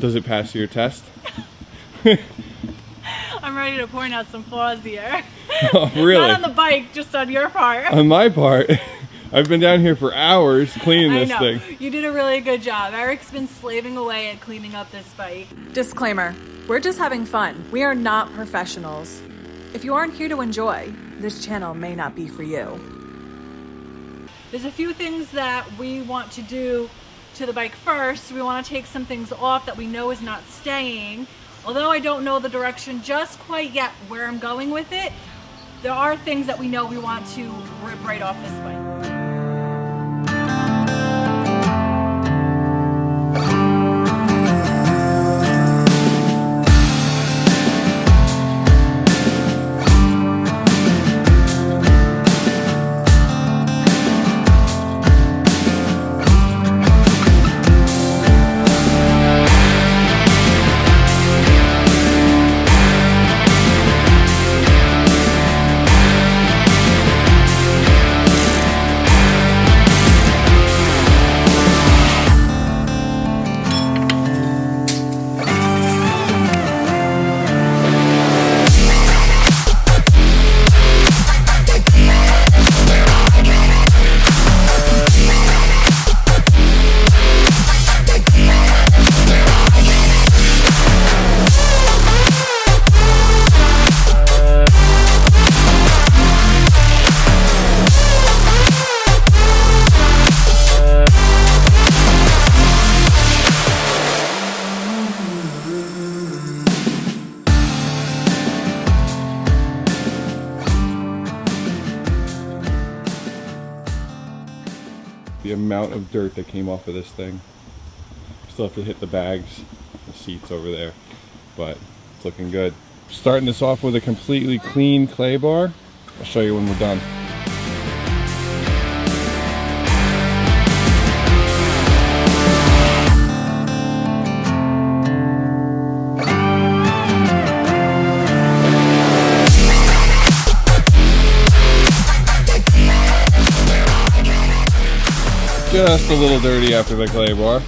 Does it pass your test? I'm ready to point out some flaws here. Oh, really? Not on the bike, just on your part. On my part? I've been down here for hours cleaning this thing. You did a really good job. Eric's been slaving away at cleaning up this bike. Disclaimer, we're just having fun. We are not professionals. If you aren't here to enjoy, this channel may not be for you. There's a few things that we want to do to the bike first. We want to take some things off that we know is not staying. Although I don't know the direction just quite yet where I'm going with it, there are things that we know we want to rip right off this bike. The amount of dirt that came off of this thing. Still have to hit the bags, the seats over there, but it's looking good. Starting this off with a completely clean clay bar. I'll show you when we're done. Just a little dirty after the clay bar.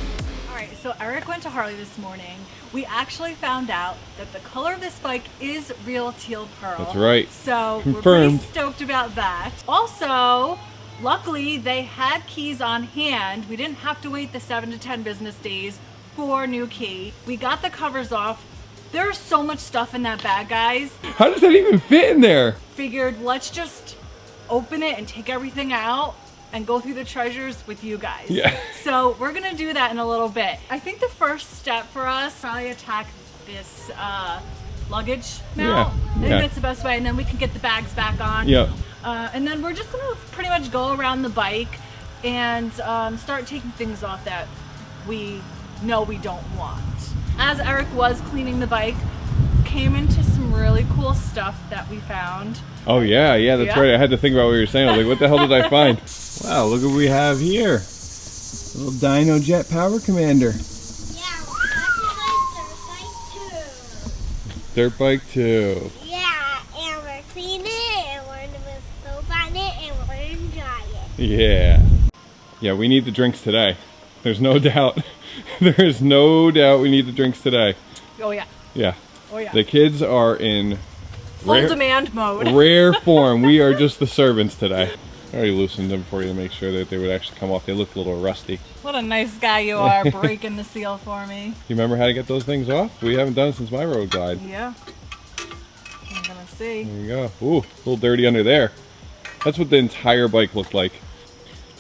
Alright, so Eric went to Harley this morning. We actually found out that the color of this bike is real teal pearl. That's right. So Confirmed. We're pretty stoked about that. Also, luckily they had keys on hand. We didn't have to wait the 7 to 10 business days for a new key. We got the covers off. There's so much stuff in that bag, guys. How does that even fit in there? Figured let's just open it and take everything out and go through the treasures with you guys. Yeah. So we're gonna do that in a little bit. I think the first step for us, probably attack this luggage mount. I think that's the best way, and then we can get the bags back on. Yep. And then we're just gonna pretty much go around the bike and start taking things off that we know we don't want. As Eric was cleaning the bike, came into some really cool stuff that we found. Oh yeah, that's right. I had to think about what you were saying. I was like, what the hell did I find? Wow, look what we have here. A little Dino Jet Power Commander. Yeah, well, that's Dirt Bike 2. Yeah, and we're cleaning it, and we're gonna put soap on it, and we're gonna dry it. Yeah. Yeah, we need the drinks today. There's no doubt. There's no doubt we need the drinks today. Oh yeah. Yeah. Oh yeah. The kids are in Full demand mode. Rare form. We are just the servants today. I already loosened them for you to make sure that they would actually come off. They look a little rusty. What a nice guy you are, breaking the seal for me. You remember how to get those things off? We haven't done it since my road glide. Yeah. I'm gonna see. There you go. Ooh, a little dirty under there. That's what the entire bike looked like.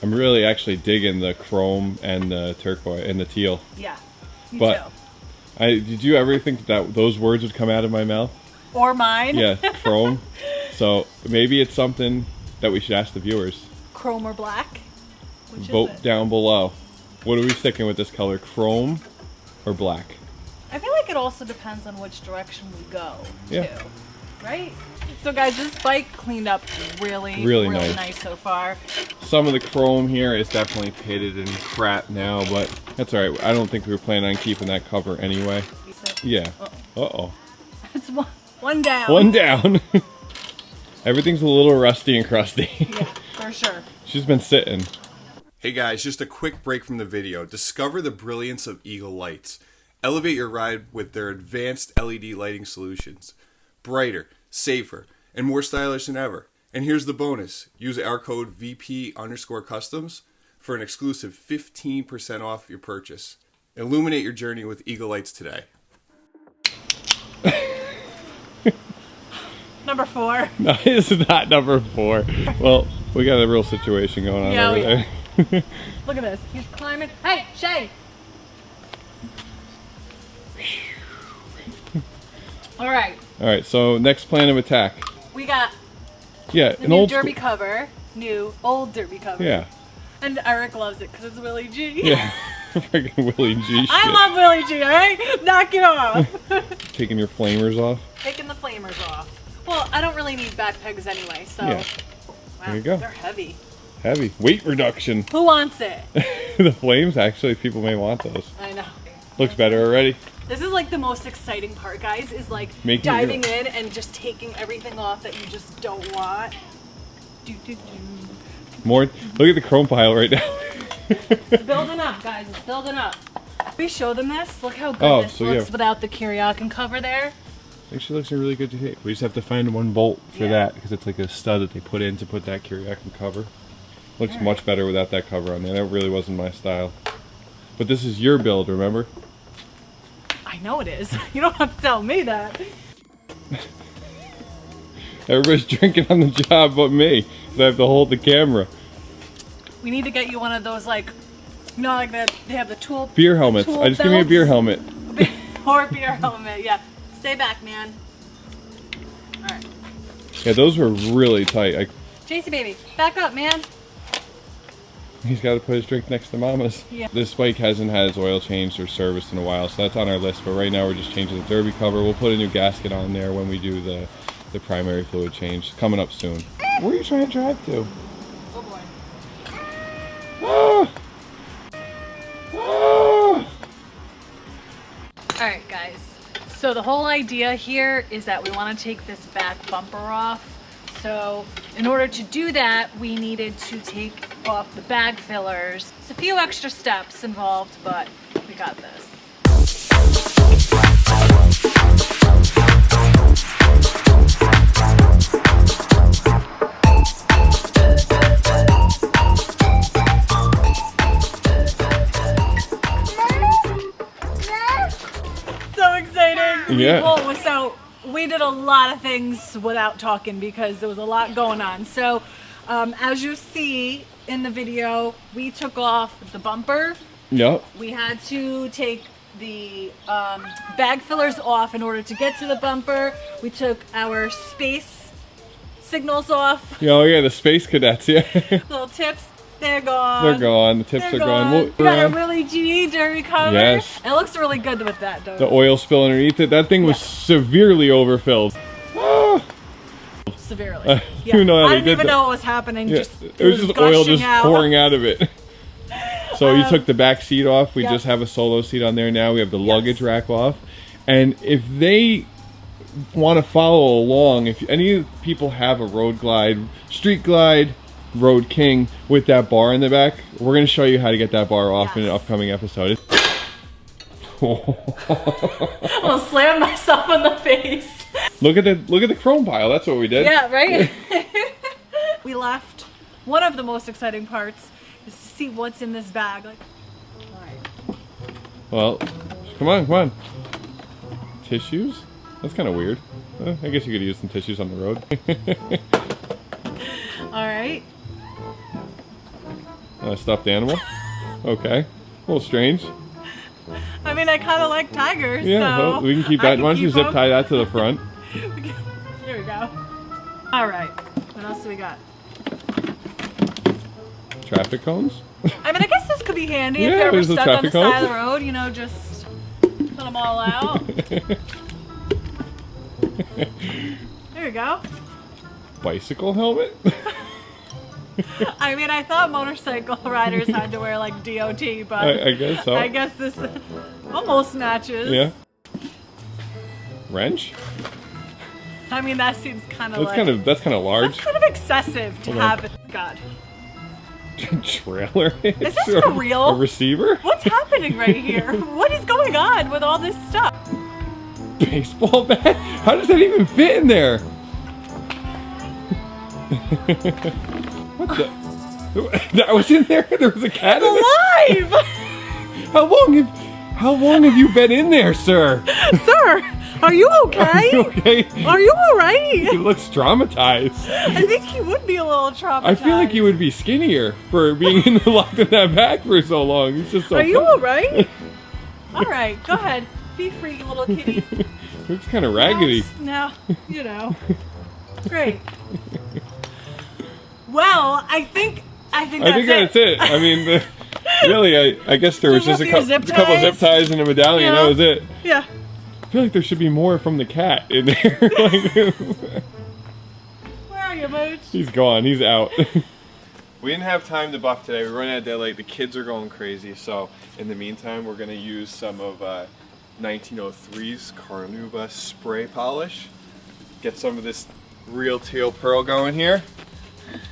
I'm really actually digging the chrome and the turquoise and the teal. Yeah, me but too. Did you ever think that those words would come out of my mouth? Or mine. Yeah, chrome. So maybe it's something that we should ask the viewers. Chrome or black? Which Vote is it? down below. What are we sticking with this color? Chrome or black? I feel like it also depends on which direction we go, Yeah. too. Right? So guys, this bike cleaned up really nice so far. Some of the chrome here is definitely pitted and crap now, but that's alright. I don't think we were planning on keeping that cover anyway. Yeah. Uh-oh. It's one down. One down. Everything's a little rusty and crusty. Yeah, for sure. She's been sitting. Hey guys, just a quick break from the video. Discover the brilliance of Eagle lights. Elevate your ride with their advanced LED lighting solutions. Brighter, safer, and more stylish than ever. And here's the bonus. Use our code VP_Customs for an exclusive 15% off your purchase. Illuminate your journey with Eagle Lights today. Number 4. No, it's not number 4. Well, we got a real situation going on over there. Look at this. He's climbing. Hey, Shay! Alright. Alright, so next plan of attack. We got Yeah, the an new old derby school- cover. Old derby cover. Yeah. And Eric loves it because it's Willie G. Yeah. Freaking Willie G shit. I love Willie G, alright? Knock it off. Taking your flamers off. Taking the flamers off. Well, I don't really need back pegs anyway, so. Yeah. Wow, There you go. They're heavy. Heavy. Weight reduction. Who wants it? The flames, actually, people may want those. I know. Looks better already. This is like the most exciting part, guys, is like Making diving in and just taking everything off that you just don't want. More. Look at the chrome pile right now. It's building up, guys. It's building up. We show them this. Look how good this looks without the Kiriakin cover there. Actually looks in really good shape. We just have to find one bolt for that because it's like a stud that they put in to put that Kiriakin cover. Looks much better without that cover on there. That really wasn't my style. But this is your build, remember? I know it is. You don't have to tell me that. Everybody's drinking on the job but me because I have to hold the camera. We need to get you one of those, like, you know, like that. They have the tool. Beer helmets. Tool I just give me a beer helmet. Or beer helmet. Yeah. Stay back, man. All right. Yeah, those were really tight. JC baby, back up, man. He's got to put his drink next to Mama's. Yeah. This bike hasn't had its oil changed or serviced in a while, so that's on our list. But right now we're just changing the derby cover. We'll put a new gasket on there when we do the primary fluid change. Coming up soon. Where are you trying to drive to? Oh boy. Ah! Ah! Alright guys, so the whole idea here is that we want to take this back bumper off. So in order to do that, we needed to take off the bag fillers. It's a few extra steps involved, but we got this. Yeah. So we did a lot of things without talking because there was a lot going on. So as you see in the video, we took off the bumper. Yep. We had to take the bag fillers off in order to get to the bumper. We took our space signals off. Oh yeah, the space cadets, yeah. Little tips. They're gone. They're gone. The tips They're are gone. We got a Willie G derby cover. Yes. It looks really good with that, though. The oil spill underneath it. That thing was severely overfilled. Ah! Severely. You know how I they didn't did even that. know what was happening. Yeah. Just, it was just oil just pouring out of it. So you took the back seat off. We just have a solo seat on there now. We have the luggage rack off. And if they want to follow along, if any people have a Road Glide, Street Glide, Road King with that bar in the back, we're going to show you how to get that bar off in an upcoming episode. I'm gonna slam myself in the face. Look at the chrome pile. That's what we did. Yeah, right? We left. One of the most exciting parts is to see what's in this bag. Like, all right. Well, come on. Tissues? That's kind of weird. I guess you could use some tissues on the road. All right. A stuffed animal? Okay. A little strange. I mean, I kind of like tigers, Yeah, so well, we can keep that. Why don't you zip tie that to the front? Here we go. All right. What else do we got? Traffic cones? I mean, I guess this could be handy if Yeah, you're ever there's the stuck on the traffic side of cones. the road, you know, just put them all out. There you go. Bicycle helmet? I mean, I thought motorcycle riders had to wear like DOT, but I guess so. I guess this almost matches. Yeah. Wrench? I mean, that seems kind of That's like kind of large. that's kind of excessive to have it. God. Trailer hitch? Is this for real? A receiver? What's happening right here? What is going on with all this stuff? Baseball bat? How does that even fit in there? What the? That was in there? There was a cat in there? Alive! How long have you been in there, sir? Sir, are you okay? Are you okay? Are you alright? He looks traumatized. I think he would be a little traumatized. I feel like you would be skinnier for being locked in that bag for so long. He's just so. Are you alright? Alright, go ahead. Be free, little kitty. Looks kind of raggedy. Now, you know. Great. Well, I think that's it. I mean, really, I guess there was just a couple zip ties and a medallion. Yeah. That was it. Yeah. I feel like there should be more from the cat in there. Where are you, Mooch? He's gone. He's out. We didn't have time to buff today. We're running out of daylight. The kids are going crazy. So in the meantime, we're going to use some of 1903's CARNAUBA spray polish. Get some of this real teal pearl going here.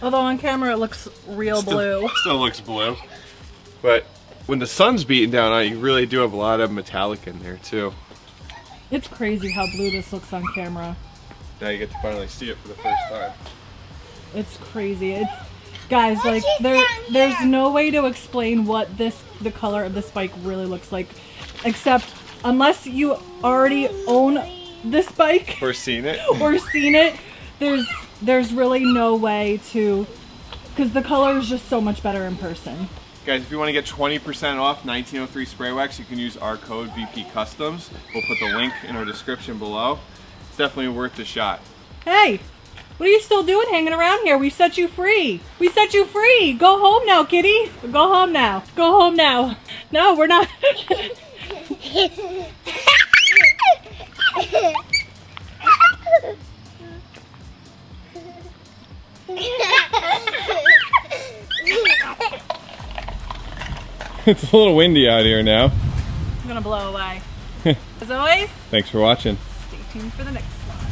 Although on camera it looks real blue. Still looks blue. But when the sun's beating down on it, you really do have a lot of metallic in there too. It's crazy how blue this looks on camera. Now you get to finally see it for the first time. It's crazy. Guys, like there's no way to explain what the color of this bike really looks like, except unless you already own this bike Or seen it. or seen it, there's really no way to, because the color is just so much better in person. Guys, if you want to get 20% off 1903 spray wax, you can use our code VP Customs. We'll put the link in our description below. It's definitely worth the shot. Hey, what are you still doing hanging around here? We set you free. We set you free. Go home now, kitty. Go home now. Go home now. No, we're not. It's a little windy out here now. I'm gonna blow away. As always, Thanks for watching. stay tuned for the next one.